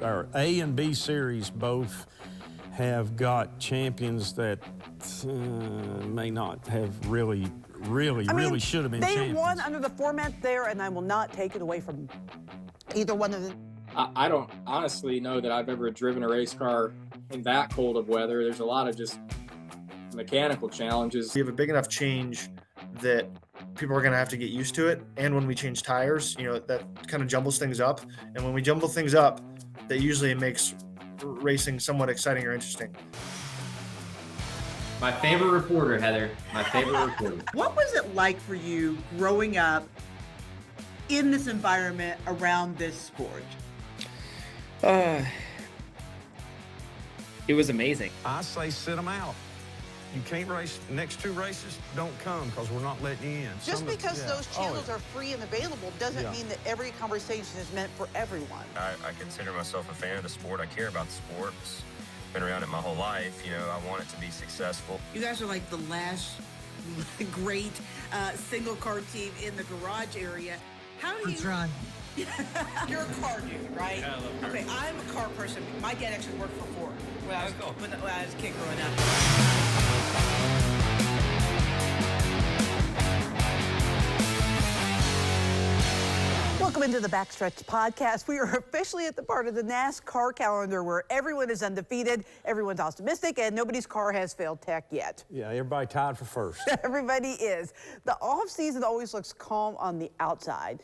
our A and B series both have got champions that may not have really should have been champions. They won under the format there, and I will not take it away from either one of them. I don't honestly know that I've ever driven a race car in that cold of weather. There's a lot of just mechanical challenges. We have a big enough change that people are going to have to get used to it. And when we change tires, that kind of jumbles things up. And when we jumble things up, that usually makes racing somewhat exciting or interesting. My favorite reporter, Heather. My favorite reporter. What was it like for you growing up in this environment around this sport? It was amazing. I say sit them out. You can't race next 2 races, don't come because we're not letting you in. Just because those channels are free and available doesn't mean that every conversation is meant for everyone. I consider myself a fan of the sport. I care about the sport. Been around it my whole life. I want it to be successful. You guys are like the last great single car team in the garage area. How do you... That's right. You're a car dude, right? Yeah, I love cars. Okay, I'm a car person. My dad actually worked for Ford when I was a kid growing up. Welcome into the Backstretch Podcast. We are officially at the part of the NASCAR calendar where everyone is undefeated, everyone's optimistic, and nobody's car has failed tech yet. Yeah, everybody tied for first. Everybody is. The off-season always looks calm on the outside.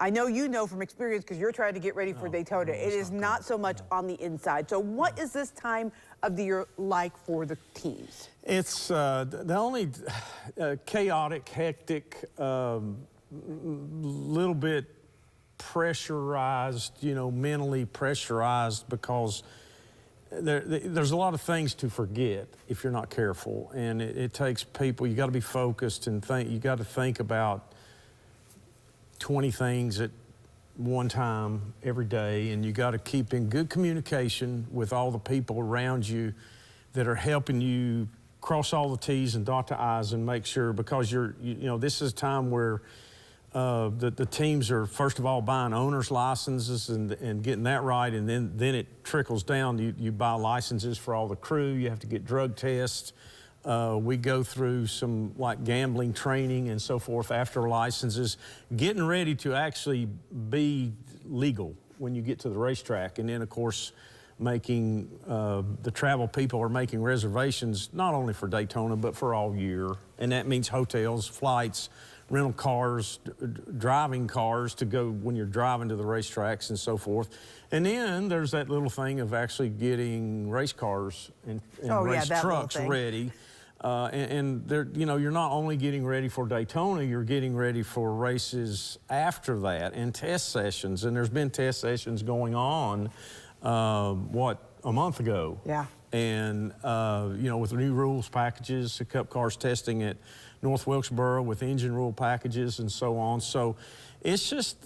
I know you know from experience because you're trying to get ready for Daytona. It is not so much on the inside. So what is this time of the year like for the teams? It's the only chaotic, hectic, little bit pressurized, mentally pressurized because there's a lot of things to forget if you're not careful. And it takes people, you got to be focused and you got to think about 20 things at one time every day, and you got to keep in good communication with all the people around you that are helping you cross all the T's and dot the I's and make sure, because this is a time where the teams are, first of all, buying owner's licenses and getting that right, and then it trickles down. You buy licenses for all the crew. You have to get drug tests. We go through some gambling training and so forth after licenses, getting ready to actually be legal when you get to the racetrack. And then, of course, making the travel people are making reservations not only for Daytona but for all year. And that means hotels, flights, rental cars, driving cars to go when you're driving to the racetracks and so forth. And then there's that little thing of actually getting race cars and race trucks ready. And you're not only getting ready for Daytona, you're getting ready for races after that and test sessions. And there's been test sessions going on, a month ago? Yeah. And, with the new rules packages, the Cup cars testing at North Wilkesboro with engine rule packages and so on. So it's just,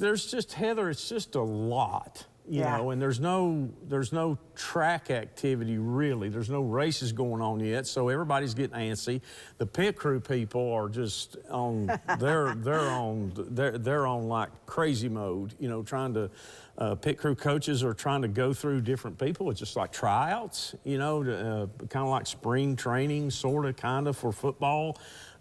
Heather, it's just a lot. You know, and there's no track activity really. There's no races going on yet, so everybody's getting antsy. The pit crew people are just on they're on like crazy mode. Trying to pit crew coaches are trying to go through different people. It's just like tryouts. Kind of like spring training, kind of for football.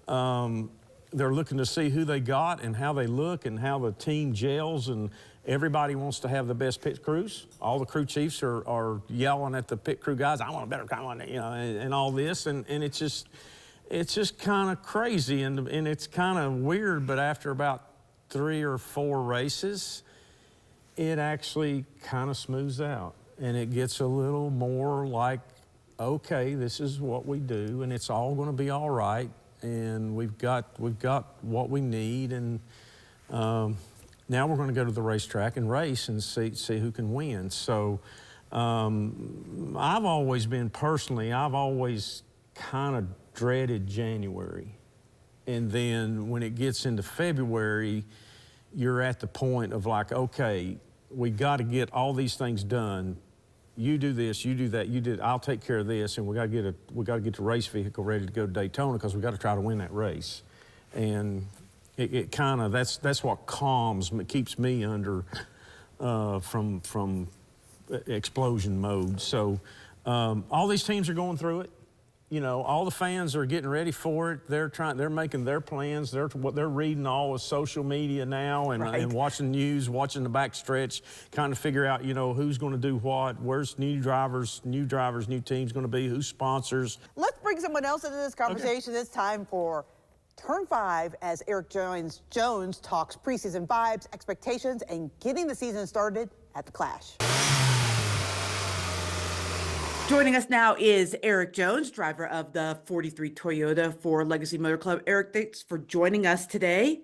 They're looking to see who they got and how they look and how the team gels, and everybody wants to have the best pit crews. All the crew chiefs are yelling at the pit crew guys, I want a better car, and all this, and it's just kind of crazy, and it's kind of weird, but after about 3 or 4 races, it actually kind of smooths out, and it gets a little more like, okay, this is what we do, and it's all going to be all right. And we've got what we need, and now we're going to go to the racetrack and race and see who can win. So I've always kind of dreaded January, and then when it gets into February, you're at the point of like, okay, we got to get all these things done. You do this, you do that, I'll take care of this, and we got to get the race vehicle ready to go to Daytona because we got to try to win that race. And it kind of, that's what keeps me under from explosion mode. So all these teams are going through it. You know, all the fans are getting ready for it. They're making their plans. What they're reading all is social media now and watching news, watching the backstretch, kind of figure out, you know, who's going to do what, where's new drivers, new teams going to be, who's sponsors. Let's bring someone else into this conversation. Okay. It's time for Turn 5 as Erik Jones talks preseason vibes, expectations, and getting the season started at the Clash. Joining us now is Erik Jones, driver of the 43 Toyota for Legacy Motor Club. Erik, thanks for joining us today.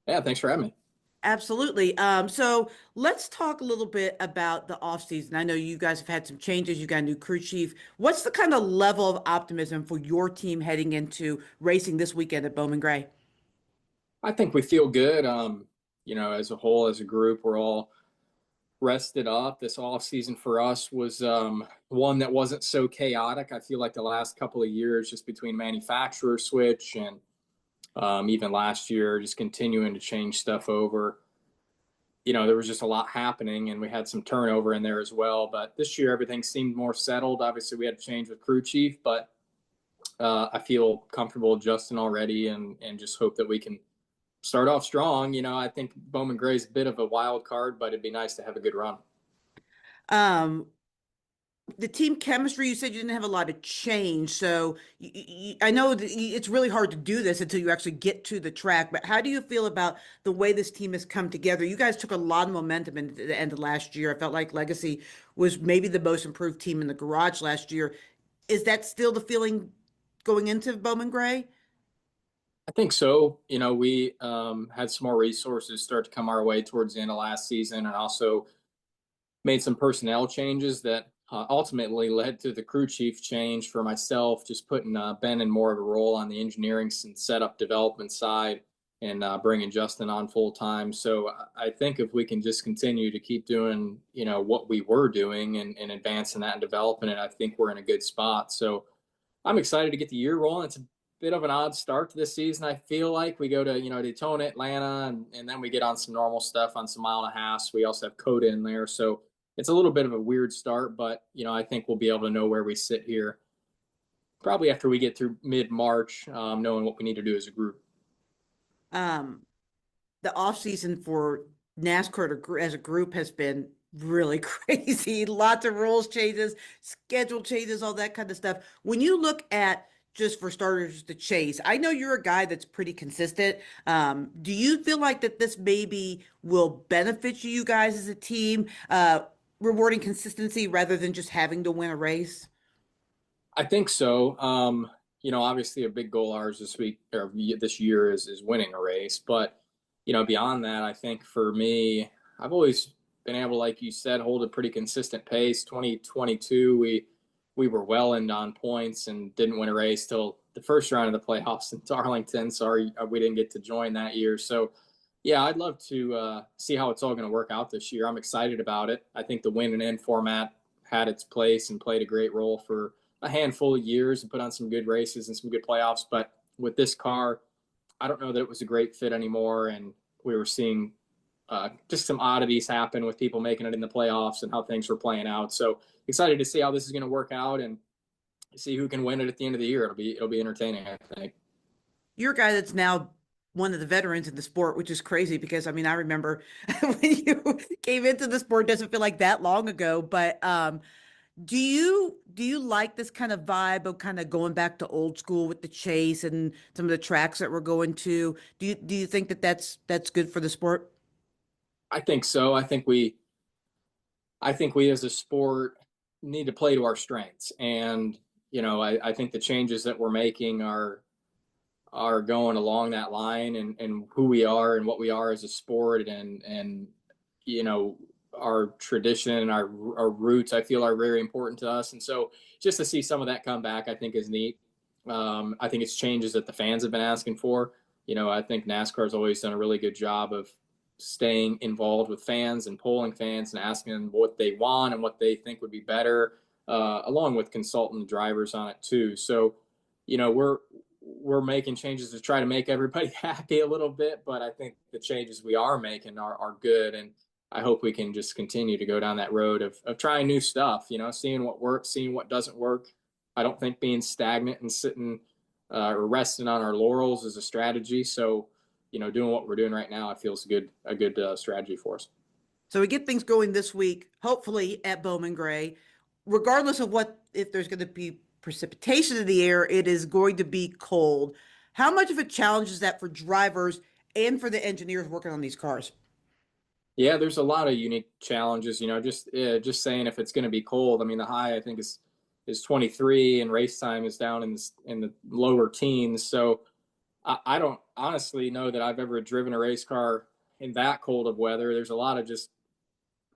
Yeah, thanks for having me. Absolutely. So let's talk a little bit about the offseason. I know you guys have had some changes. You got a new crew chief. What's the kind of level of optimism for your team heading into racing this weekend at Bowman Gray? I think we feel good. You know, as a whole, as a group, we're all rested up. This off season for us was one that wasn't so chaotic. I feel like the last couple of years, just between manufacturer switch and even last year, just continuing to change stuff over, you know, there was just a lot happening, and we had some turnover in there as well. But this year, everything seemed more settled. Obviously, we had to change with crew chief, but I feel comfortable adjusting already, and just hope that we can start off strong. You know, I think Bowman Gray is a bit of a wild card, but it'd be nice to have a good run. The team chemistry, you said you didn't have a lot of change. So I know that it's really hard to do this until you actually get to the track, but how do you feel about the way this team has come together? You guys took a lot of momentum at the end of last year. I felt like Legacy was maybe the most improved team in the garage last year. Is that still the feeling going into Bowman Gray? I think so. You know, we had some more resources start to come our way towards the end of last season, and also made some personnel changes that ultimately led to the crew chief change for myself, just putting Ben in more of a role on the engineering and setup development side, and bringing Justin on full time. So I think if we can just continue to keep doing, you know, what we were doing and advancing that and developing it, I think we're in a good spot. So I'm excited to get the year rolling. It's a bit of an odd start to this season. I feel like we go to, you know, Daytona, Atlanta, and then we get on some normal stuff on some mile and a half. We also have Coda in there. So it's a little bit of a weird start, but, you know, I think we'll be able to know where we sit here probably after we get through mid-March, knowing what we need to do as a group. The off season for NASCAR as a group has been really crazy. Lots of rules changes, schedule changes, all that kind of stuff. When you look at, just for starters, the chase, I know you're a guy that's pretty consistent. Do you feel like that this maybe will benefit you guys as a team, rewarding consistency rather than just having to win a race? I think so. You know, obviously a big goal ours this week or this year is winning a race. But, you know, beyond that, I think for me, I've always been able, like you said, hold a pretty consistent pace. 2022, we were well in on points and didn't win a race till the first round of the playoffs in Darlington. Sorry, we didn't get to join that year. So, yeah, I'd love to see how it's all going to work out this year. I'm excited about it. I think the win and end format had its place and played a great role for a handful of years and put on some good races and some good playoffs. But with this car, I don't know that it was a great fit anymore. And we were seeing just some oddities happen with people making it in the playoffs and how things were playing out. So excited to see how this is going to work out and see who can win it at the end of the year. It'll be entertaining, I think. You're a guy that's now one of the veterans in the sport, which is crazy because, I mean, I remember when you came into the sport, doesn't feel like that long ago, but do you like this kind of vibe of kind of going back to old school with the chase and some of the tracks that we're going to? Do you think that that's good for the sport? I think so. I think we as a sport need to play to our strengths. And, you know, I think the changes that we're making are going along that line, and who we are and what we are as a sport, and you know, our tradition, our roots, I feel are very important to us. And so just to see some of that come back, I think is neat. I think it's changes that the fans have been asking for. You know, I think NASCAR has always done a really good job of staying involved with fans and polling fans and asking them what they want and what they think would be better, along with consulting the drivers on it too. So, you know, we're making changes to try to make everybody happy a little bit, but I think the changes we are making are good. And I hope we can just continue to go down that road of trying new stuff, seeing what works, seeing what doesn't work. I don't think being stagnant and sitting or resting on our laurels is a strategy. So, doing what we're doing right now, I feel is a good strategy for us. So we get things going this week, hopefully at Bowman Gray. Regardless of if there's going to be precipitation in the air, it is going to be cold. How much of a challenge is that for drivers and for the engineers working on these cars? Yeah, there's a lot of unique challenges. Just saying if it's going to be cold. I mean, the high I think is 23, and race time is down in the lower teens. So I don't honestly know that I've ever driven a race car in that cold of weather. There's a lot of just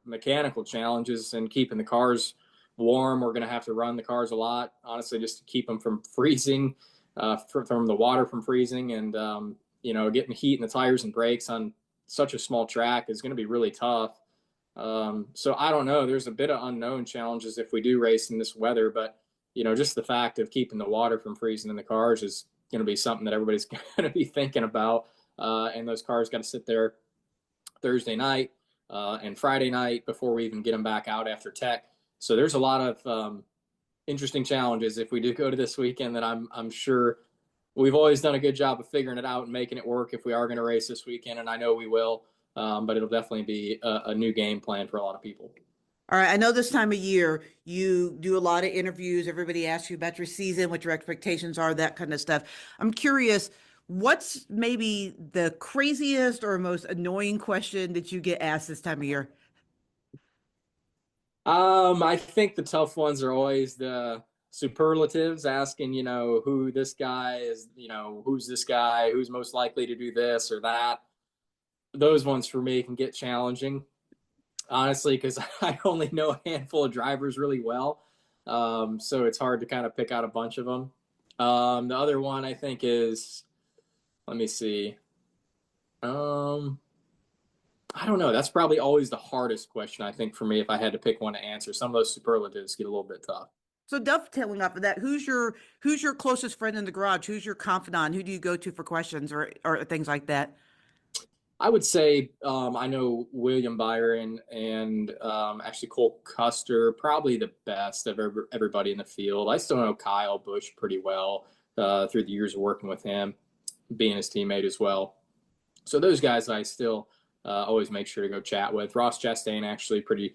mechanical challenges and keeping the cars warm. We're going to have to run the cars a lot, honestly, just to keep them from freezing, from the water from freezing, and getting heat in the tires and brakes on such a small track is going to be really tough. So I don't know. There's a bit of unknown challenges if we do race in this weather, but just the fact of keeping the water from freezing in the cars is going to be something that everybody's going to be thinking about. And those cars got to sit there Thursday night and Friday night before we even get them back out after tech. So there's a lot of interesting challenges if we do go to this weekend that I'm sure we've always done a good job of figuring it out and making it work if we are going to race this weekend, and I know we will. But it'll definitely be a new game plan for a lot of people. All right. I know this time of year you do a lot of interviews. Everybody asks you about your season, what your expectations are, that kind of stuff. I'm curious, what's maybe the craziest or most annoying question that you get asked this time of year? I think the tough ones are always the superlatives, asking, who this guy is, who's this guy, who's most likely to do this or that. Those ones for me can get challenging, honestly, because I only know a handful of drivers really well. So it's hard to kind of pick out a bunch of them. The other one I think is, let me see. I don't know. That's probably always the hardest question, I think, for me, if I had to pick one to answer. Some of those superlatives get a little bit tough. So dovetailing off of that, who's your closest friend in the garage? Who's your confidant? Who do you go to for questions or things like that? I would say I know William Byron and actually Cole Custer, probably the best of everybody in the field. I still know Kyle Busch pretty well through the years of working with him, being his teammate as well. So those guys I still always make sure to go chat with. Ross Chastain actually pretty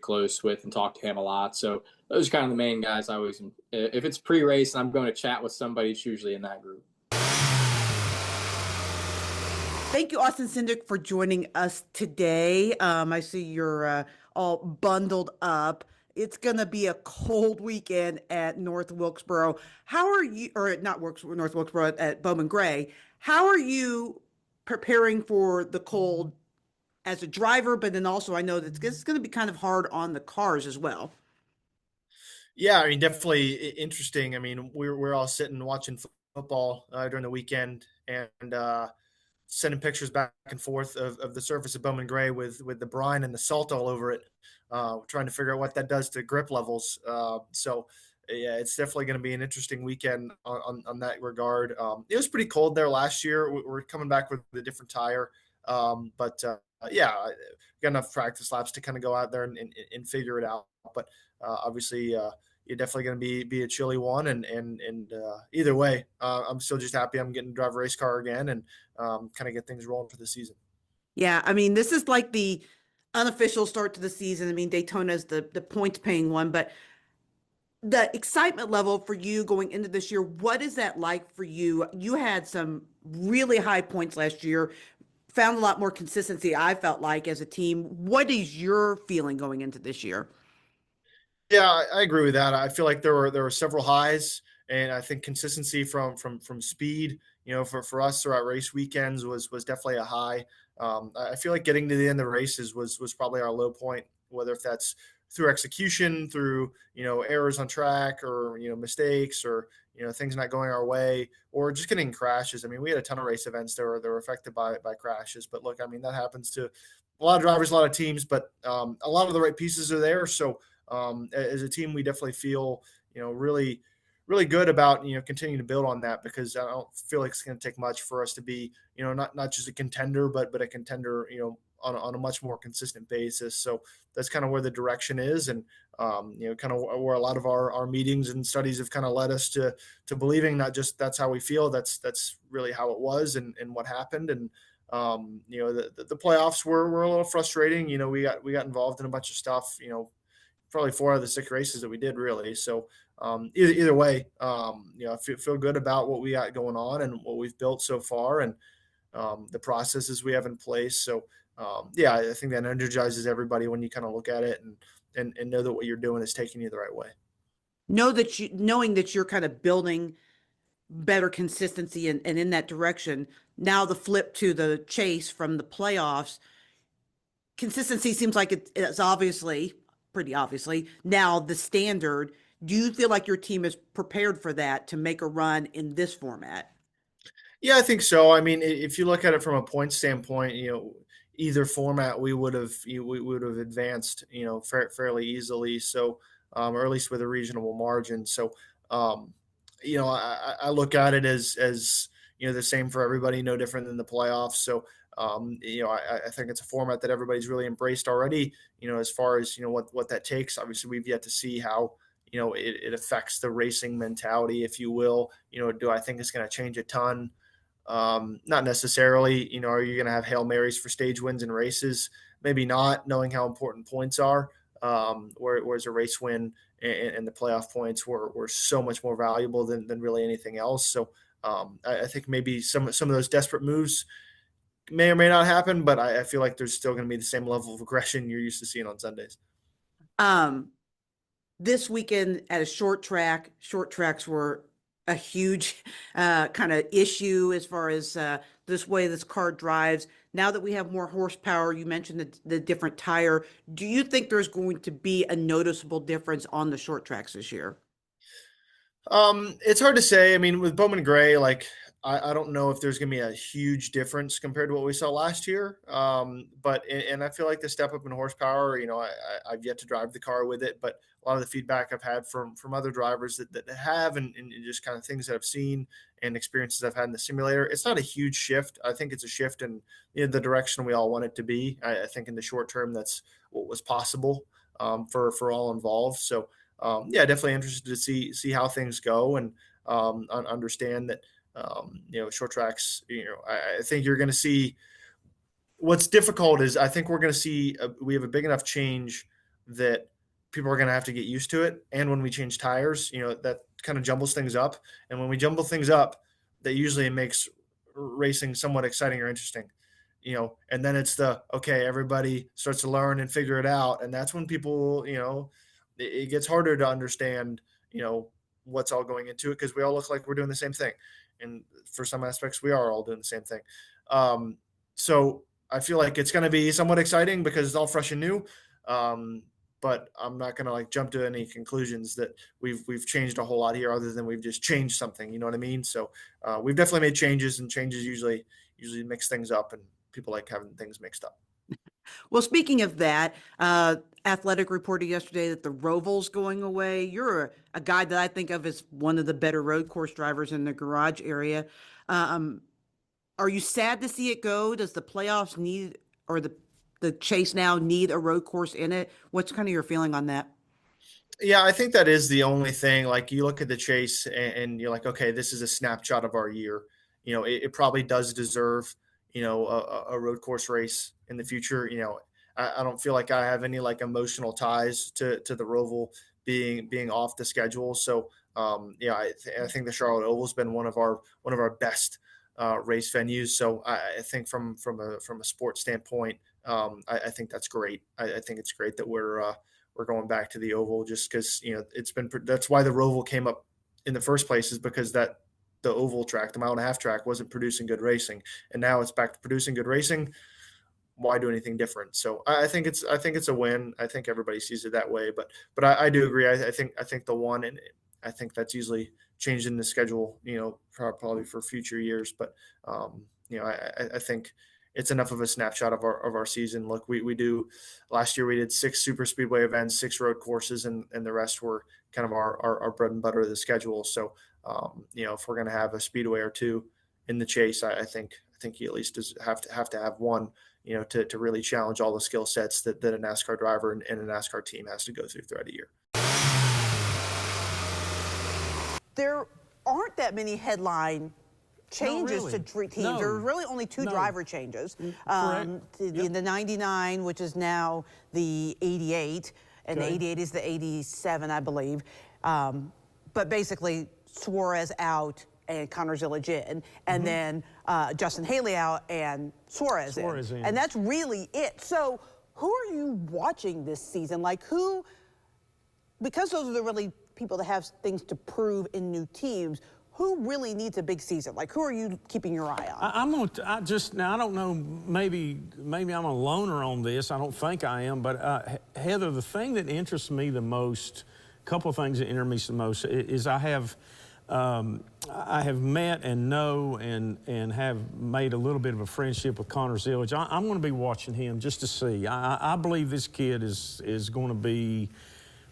close with and talk to him a lot. So those are kind of the main guys I always, if it's pre-race and I'm going to chat with somebody, it's usually in that group. Thank you, Austin Cindric, for joining us today. I see you're all bundled up. It's going to be a cold weekend at North Wilkesboro. How are you, or not North Wilkesboro, at Bowman Gray? How are you preparing for the cold as a driver, but then also I know that it's going to be kind of hard on the cars as well? Yeah, I mean, definitely interesting. I mean, we're all sitting watching football during the weekend and sending pictures back and forth of the surface of Bowman Gray with the brine and the salt all over it, trying to figure out what that does to grip levels. So yeah, it's definitely going to be an interesting weekend on that regard. It was pretty cold there last year. We're coming back with a different tire. But yeah, got enough practice laps to kind of go out there and figure it out. But obviously, you're definitely going to be a chilly one, and either way, I'm still just happy I'm getting to drive a race car again and kind of get things rolling for the season. Yeah, I mean, this is like the unofficial start to the season. I mean, Daytona is the points paying one, but the excitement level for you going into this year, what is that like for you? You had some really high points last year, found a lot more consistency, I felt like, as a team. What is your feeling going into this year? Yeah, I agree with that. I feel like there were several highs, and I think consistency from speed, for us throughout race weekends was definitely a high. I feel like getting to the end of the races was probably our low point, whether if that's through execution, through errors on track, or mistakes, or things not going our way, or just getting crashes. I mean, we had a ton of race events that were affected by crashes. But look, I mean, that happens to a lot of drivers, a lot of teams, but a lot of the right pieces are there. So as a team, we definitely feel really, really good about continuing to build on that, because I don't feel like it's going to take much for us to be not just a contender, but a contender on a much more consistent basis. So that's kind of where the direction is. And, kind of where a lot of our meetings and studies have kind of led us to believing not just that's how we feel, that's really how it was and what happened. And, the playoffs were a little frustrating. We got involved in a bunch of stuff, probably 4 out of the 6 races that we did really. So either way, I feel good about what we got going on and what we've built so far and the processes we have in place. So I think that energizes everybody when you kind of look at it and know that what you're doing is taking you the right way. Knowing that you're kind of building better consistency and in that direction. Now the flip to the chase from the playoffs, consistency seems like it's pretty obviously now the standard. Do you feel like your team is prepared for that to make a run in this format? Yeah, I think so. I mean, if you look at it from a point standpoint, either format we would have advanced, fairly easily. So, or at least with a reasonable margin. So, I look at it as the same for everybody, no different than the playoffs. So, I think it's a format that everybody's really embraced already. As far as what that takes. Obviously, we've yet to see how it affects the racing mentality, if you will. Do I think it's going to change a ton? Not necessarily. Are you going to have Hail Marys for stage wins in races? Maybe not, knowing how important points are. Whereas a race win and the playoff points were so much more valuable than really anything else. So I think maybe some of those desperate moves may or may not happen, but I feel like there's still going to be the same level of aggression you're used to seeing on Sundays. This weekend at a short tracks were a huge kind of issue as far as this way this car drives. Now that we have more horsepower, you mentioned the different tire. Do you think there's going to be a noticeable difference on the short tracks this year? It's hard to say. I mean, with Bowman Gray, I don't know if there's going to be a huge difference compared to what we saw last year. But I feel like the step up in horsepower, I've yet to drive the car with it, but a lot of the feedback I've had from other drivers that have, and just kind of things that I've seen and experiences I've had in the simulator, it's not a huge shift. I think it's a shift in the direction we all want it to be. I think in the short term, that's what was possible for all involved. So definitely interested to see how things go and understand that. Short tracks, I think you're going to see what's difficult is I think we're going to see we have a big enough change that people are going to have to get used to it. And when we change tires, that kind of jumbles things up. And when we jumble things up, that usually makes racing somewhat exciting or interesting, and then it's everybody starts to learn and figure it out. And that's when people, it gets harder to understand, what's all going into it because we all look like we're doing the same thing. And for some aspects, we are all doing the same thing. So I feel like it's going to be somewhat exciting because it's all fresh and new. But I'm not going to jump to any conclusions that we've changed a whole lot here other than we've just changed something. You know what I mean? So we've definitely made changes, and changes usually mix things up, and people like having things mixed up. Well, speaking of that, Athletic reported yesterday that the Roval's going away. You're a guy that I think of as one of the better road course drivers in the garage area. Are you sad to see it go? Does the playoffs need, or the chase now need a road course in it? What's kind of your feeling on that? Yeah, I think that is the only thing. You look at the chase and you're like, okay, this is a snapshot of our year. It probably does deserve, a road course race in the future. I don't feel like I have any emotional ties to the Roval being off the schedule. So I think the Charlotte Oval has been one of our best race venues. So I think from a sports standpoint, I think that's great. I think it's great that we're going back to the Oval, just because that's why the Roval came up in the first place, is because the Oval track, the 1.5 mile track, wasn't producing good racing, and now it's back to producing good racing. Why do anything different? So I think it's a win. I think everybody sees it that way, but I do agree. I think the one, and I think that's usually changed in the schedule, probably for future years. But I think it's enough of a snapshot of our season. Look, we do, last year we did 6 super speedway events, 6 road courses, and the rest were kind of our bread and butter of the schedule. So if we're going to have a speedway or 2 in the chase, I think you at least have to have one, to really challenge all the skill sets that a NASCAR driver and a NASCAR team has to go through throughout a year. There aren't that many headline changes really. to teams. No. There are really only two No. driver changes. Correct. The 99, which is now the 88, and Okay. the 88 is the 87, I believe. But basically, Suarez out and Connor Zillage in, and then Justin Haley out and Suarez in. And that's really it. So who are you watching this season? Like who, because those are the really people that have things to prove in new teams, who really needs a big season? Like, who are you keeping your eye on? Now I don't know, maybe I'm a loner on this. I don't think I am, but Heather, the thing that interests me the most, a couple of things that interest me the most, is I have met and know and have made a little bit of a friendship with Connor Zillage. I'm going to be watching him just to see. I believe this kid is going to be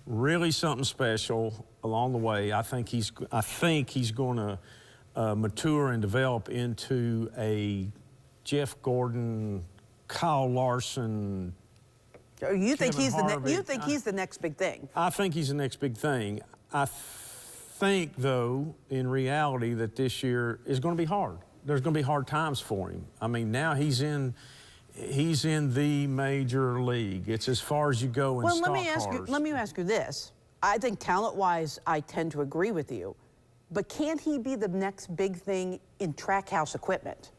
really something special along the way. I think he's going to mature and develop into a Jeff Gordon, Kyle Larson. You think he's Harvick. the next big thing? I think he's the next big thing. I think, though, in reality, that this year is going to be hard. There's going to be hard times for him. I mean, now he's in the major league. It's as far as you go in stock cars. Let me ask you this. I think talent-wise, I tend to agree with you. But can't he be the next big thing in trackhouse equipment?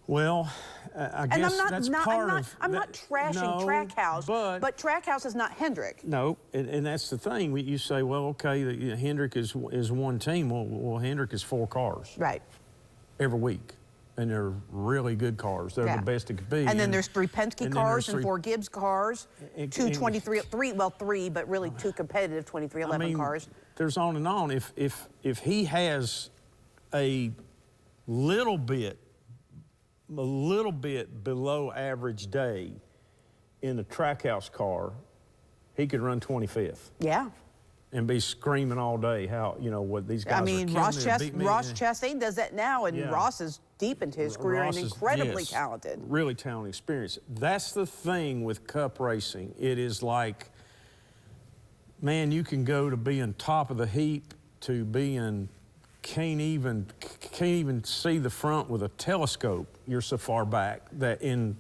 Well, I guess that's part of... I'm not trashing Trackhouse, but Trackhouse is not Hendrick. No, and that's the thing. You say, well, okay, Hendrick is one team. Well, Hendrick is 4 cars. Right. Every week. And they're really good cars. They're the best it could be. And then there's 3 Penske cars and 4 Gibbs cars, 2 3, but really 2 competitive 2311 cars. There's on and on. If he has a little bit below average day in the Trackhouse car, he could run 25th. Yeah. And be screaming all day what these guys are killing. Ross Chastain does that now, and Ross is deep into his career and incredibly talented. Really talented experience. That's the thing with Cup racing. It is like, man, you can go to being top of the heap to being can't even see the front with a telescope. You're so far back that in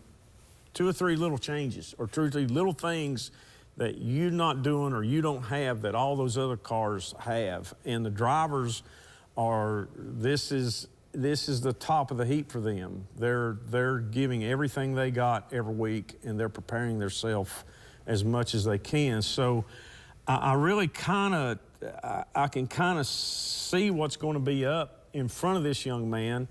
2 or 3 little changes or 2 or 3 little things that you're not doing or you don't have that all those other cars have. And the drivers are, this is the top of the heap for them. They're giving everything they got every week, and they're preparing themselves as much as they can. So I really I can kind of see what's going to be up in front of this young man,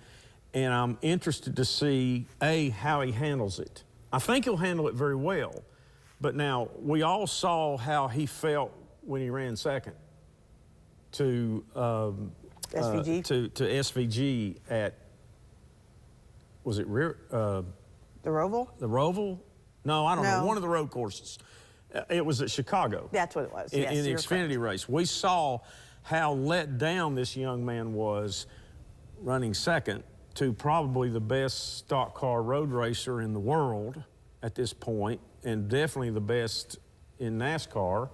and I'm interested to see, how he handles it. I think he'll handle it very well. But now, we all saw how he felt when he ran second to SVG? To SVG at, was it the Roval? The Roval? No, I don't know. One of the road courses. It was at Chicago. That's what it was. In the Xfinity race. We saw how let down this young man was running second to probably the best stock car road racer in the world at this point, and definitely the best in NASCAR,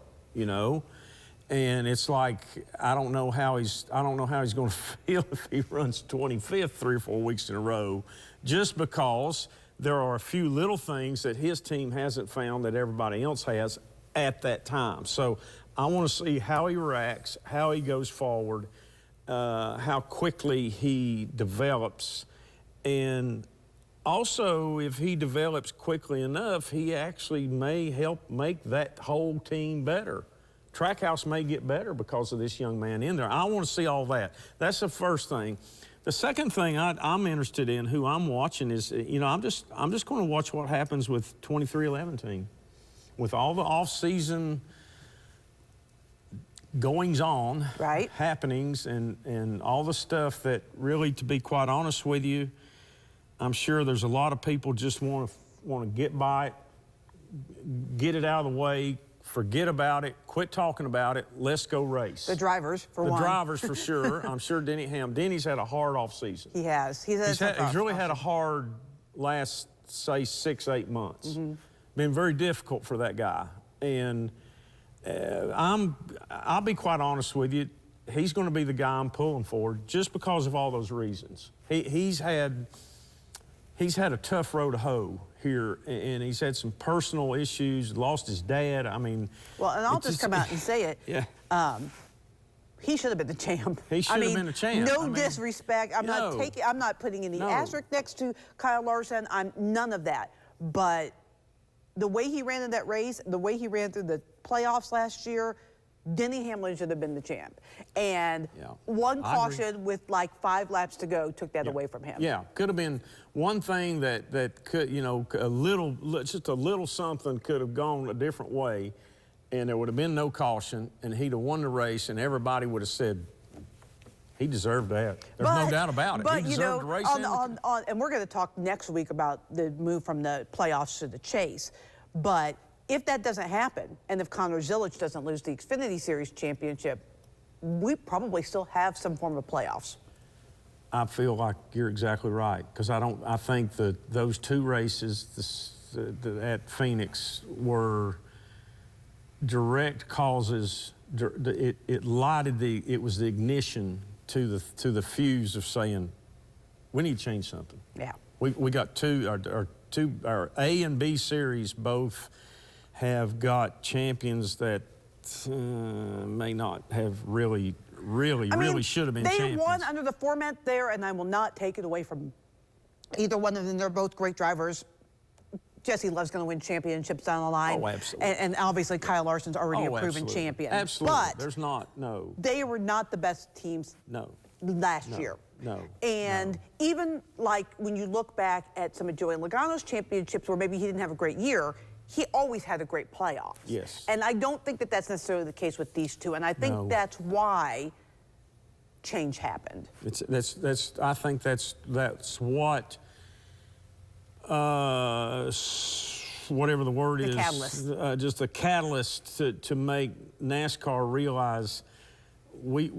And it's like, I don't know how he's going to feel if he runs 25th 3 or 4 weeks in a row, just because there are a few little things that his team hasn't found that everybody else has at that time. So I want to see how he reacts, how he goes forward, how quickly he develops, and also, if he develops quickly enough, he actually may help make that whole team better. Trackhouse may get better because of this young man in there. I want to see all that. That's the first thing. The second thing I'm interested in, who I'm watching, is I'm just going to watch what happens with 2311 team, with all the off-season goings on, happenings, and all the stuff that really, to be quite honest with you, I'm sure there's a lot of people just want to get by it, get it out of the way, forget about it, quit talking about it, let's go race. The drivers, for one. The drivers, for sure. I'm sure Denny's had a hard off season. He has. He's really had a hard last say 6-8 months. Been very difficult for that guy. And I'll be quite honest with you, he's going to be the guy I'm pulling for just because of all those reasons. He's had a tough road to hoe here, and he's had some personal issues, lost his dad. I mean, well, and I'll just come out and say it. Yeah. He should have been the champ. He should have been the champ. No disrespect. I'm not putting any asterisk next to Kyle Larson. I'm none of that. But the way he ran in that race, the way he ran through the playoffs last year, Denny Hamlin should have been the champ. And one caution with like 5 laps to go took that away from him. Yeah, could have been one thing that could, you know, just a little something could have gone a different way, and there would have been no caution, and he'd have won the race, and everybody would have said, he deserved that. There's no doubt about it. But, he deserved the race. And we're going to talk next week about the move from the playoffs to the chase. But if that doesn't happen, and if Connor Zilic doesn't lose the Xfinity Series championship, we probably still have some form of playoffs. I feel like you're exactly right, because I think that those 2 races at Phoenix were direct causes. It lighted it was the ignition to the fuse of saying, we need to change something. Yeah. We got our A and B series both have got champions that may not have really should have been champions. They won under the format there, and I will not take it away from either one of them. They're both great drivers. Jesse Love's going to win championships down the line. Oh, absolutely. And obviously Kyle Larson's already a proven champion. Absolutely. But there's not, no. They were not the best teams last year. No. And even like when you look back at some of Joey Logano's championships where maybe he didn't have a great year, he always had a great playoff. Yes. And I don't think that that's necessarily the case with these two. And I think that's why change happened. I think that's what whatever the word is, catalyst. Just a catalyst to make NASCAR realize we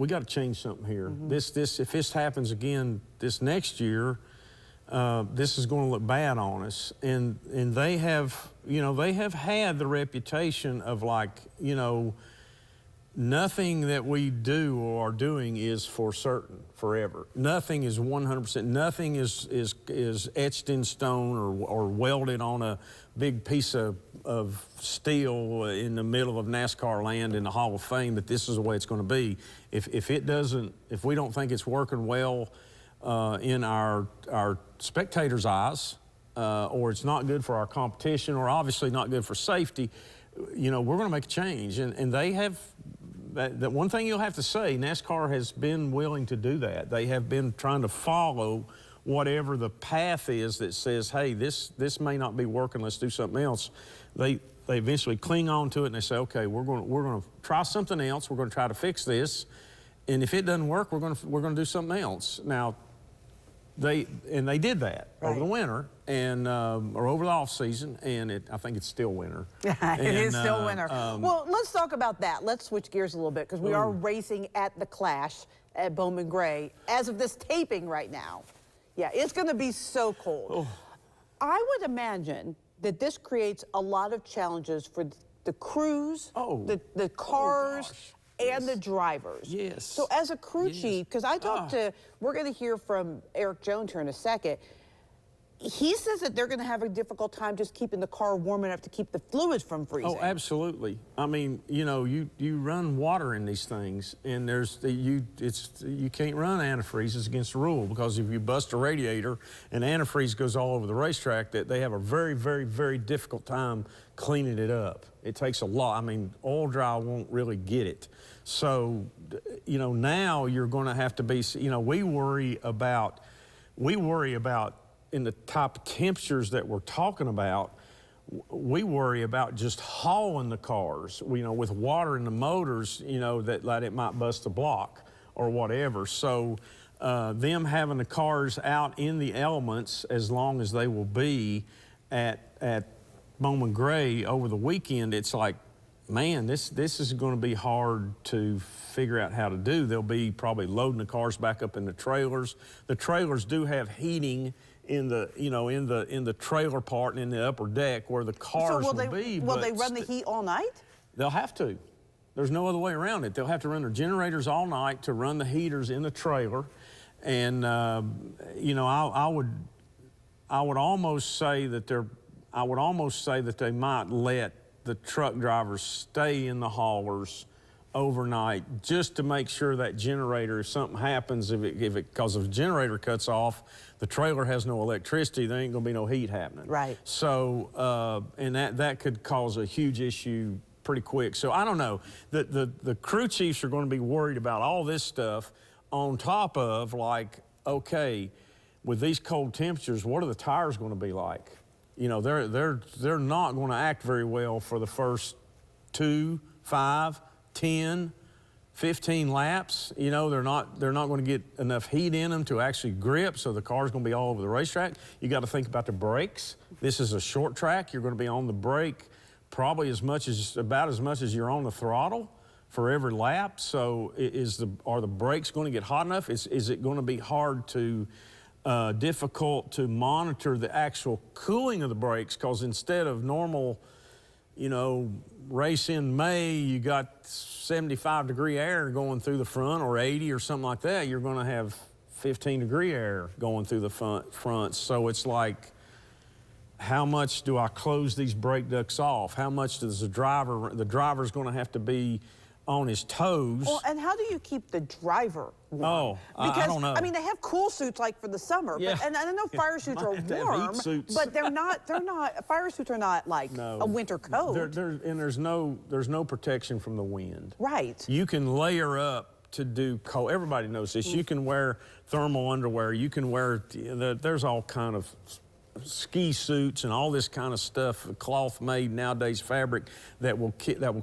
got to change something here. If this happens again this next year, this is going to look bad on us. And they have had the reputation of, like, nothing that we do or are doing is for certain forever. Nothing is 100%. Nothing is etched in stone or welded on a big piece of steel in the middle of NASCAR land in the Hall of Fame that this is the way it's going to be. If we don't think it's working well in our spectators' eyes, or it's not good for our competition, or obviously not good for safety, we're going to make a change. And they have. That one thing you'll have to say, NASCAR has been willing to do that. They have been trying to follow whatever the path is that says, hey, this may not be working, let's do something else. They eventually cling on to it, and they say, okay, we're going to try something else. We're going to try to fix this, and if it doesn't work, we're going to do something else. Now, they did that over the winter or over the off season, and I think it's still winter. It is still winter. Well, let's talk about that. Let's switch gears a little bit, because we are racing at the Clash at Bowman Gray as of this taping right now. Yeah, it's going to be so cold. I would imagine that this creates a lot of challenges for the crews, the cars, and the drivers. Yes. So as a crew chief, because I talked we're going to hear from Erik Jones here in a second. He says that they're going to have a difficult time just keeping the car warm enough to keep the fluids from freezing. Oh, absolutely. I mean, you run water in these things, and you can't run antifreeze against the rule, because if you bust a radiator and antifreeze goes all over the racetrack, that they have a very, very, very difficult time cleaning it up. It takes a lot. I mean, oil dry won't really get it. So, now you're going to have to be. We worry about in the type of temperatures that we're talking about. We worry about just hauling the cars, with water in the motors, that it might bust a block or whatever. So them having the cars out in the elements as long as they will be at Bowman Gray over the weekend, it's like, man, this is going to be hard to figure out how to do. They'll be probably loading the cars back up in the trailers. The trailers do have heating in the trailer part and in the upper deck where the cars will be. Will they run the heat all night? They'll have to. There's no other way around it. They'll have to run their generators all night to run the heaters in the trailer, and I would almost say that they might let the truck drivers stay in the haulers overnight just to make sure that generator, if something happens, because if the generator cuts off, the trailer has no electricity, there ain't gonna be no heat happening. Right. So, and that could cause a huge issue pretty quick. So I don't know. The crew chiefs are gonna be worried about all this stuff on top of, like, okay, with these cold temperatures, what are the tires gonna be like? You know, they're not gonna act very well for the first 2, 5, 10, 15 laps. You know, they're not going to get enough heat in them to actually grip, so the car's going to be all over the racetrack. You got to think about the brakes. This is a short track. You're going to be on the brake probably about as much as you're on the throttle for every lap. So are the brakes going to get hot enough? Is it going to be difficult to monitor the actual cooling of the brakes? Because instead of normal, race in May, you got 75-degree air going through the front, or 80 or something like that. You're going to have 15-degree air going through the front. So it's like, how much do I close these brake ducts off? How much does the driver's going to have to be on his toes? Well, and how do you keep the driver warm? Oh, because, I don't know. I mean, they have cool suits like for the summer, Yeah. and I know fire suits are Might have warm, heat suits. but they're not. Fire suits are not like a winter coat. There's no protection from the wind. Right. You can layer up to do cold. Everybody knows this. You can wear thermal underwear. You can wear. There's all kind of ski suits and all this kind of stuff, cloth made nowadays, fabric that will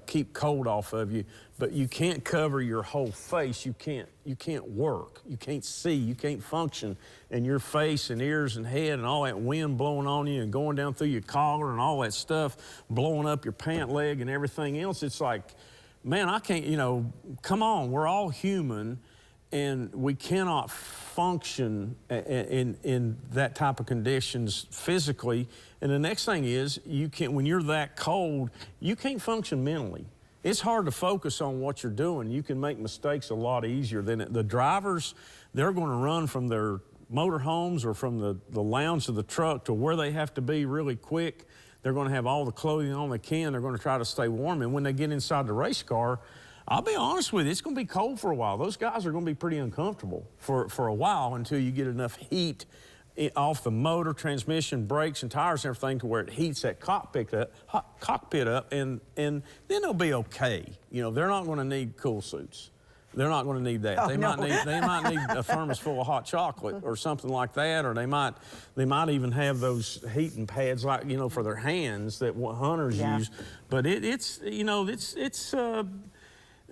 keep cold off of you. But you can't cover your whole face. You can't work. You can't see. You can't function. And your face and ears and head and all that wind blowing on you and going down through your collar and all that stuff, blowing up your pant leg and everything else. It's like, man, I can't. Come on. We're all human. And we cannot function in that type of conditions physically. And the next thing is, when you're that cold, you can't function mentally. It's hard to focus on what you're doing. You can make mistakes a lot easier than the drivers. They're going to run from their motorhomes or from the lounge of the truck to where they have to be really quick. They're going to have all the clothing on they can. They're going to try to stay warm. And when they get inside the race car, I'll be honest with you, it's going to be cold for a while. Those guys are going to be pretty uncomfortable for a while until you get enough heat off the motor, transmission, brakes, and tires and everything to where it heats that cockpit up, and then they'll be okay. They're not going to need cool suits. They're not going to need that. They might need a thermos full of hot chocolate or something like that, or they might even have those heating pads like for their hands that hunters use. But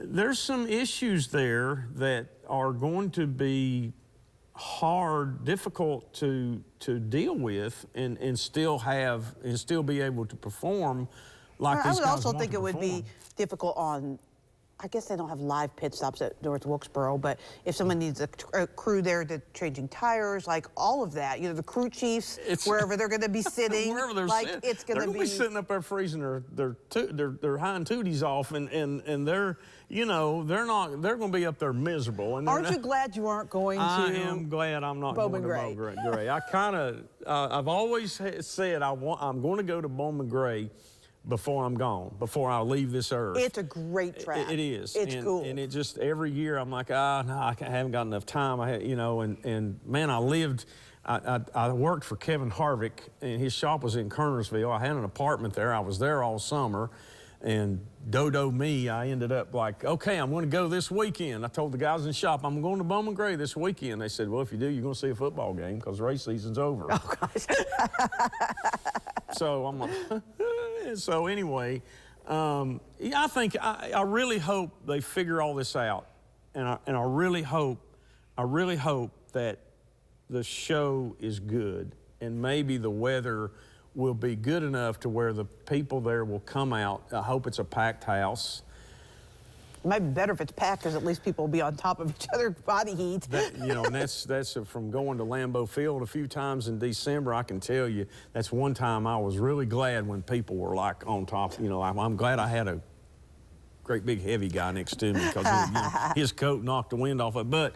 there's some issues there that are going to be difficult to deal with, and still be able to perform like these guys want to perform. I would also think it would be difficult on. I guess they don't have live pit stops at North Wilkesboro, but if someone needs a crew there to changing tires, like all of that, the crew chiefs, wherever they're going to be sitting, wherever they're sitting, it's going to be sitting up there freezing their hind tooties off, and they're they're going to be up there miserable. And aren't you glad you aren't going to? I am glad I'm not going to Bowman Gray. I've always said I'm going to go to Bowman Gray before I'm gone, before I leave this earth. It's a great track. It is. It's cool. And it just, every year I'm like, no, I haven't got enough time. And man, I worked for Kevin Harvick, and his shop was in Kernersville. I had an apartment there. I was there all summer. And I ended up like, okay, I'm going to go this weekend. I told the guys in the shop, I'm going to Bowman Gray this weekend. They said, well, if you do, you're going to see a football game because race season's over. Oh, gosh. So I'm like, so anyway, I think I really hope they figure all this out, and I really hope that the show is good, and maybe the weather will be good enough to where the people there will come out. I hope it's a packed house. It might be better if it's packed, because at least people will be on top of each other's body heat. And that's from going to Lambeau Field a few times in December. I can tell you that's one time I was really glad when people were like on top. I'm glad I had a great big heavy guy next to me, because his coat knocked the wind off it. But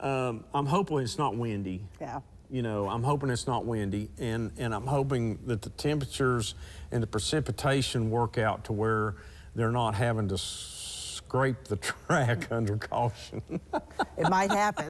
I'm hoping it's not windy. Yeah. I'm hoping it's not windy, and I'm hoping that the temperatures and the precipitation work out to where they're not having to scrape the track under caution. It might happen.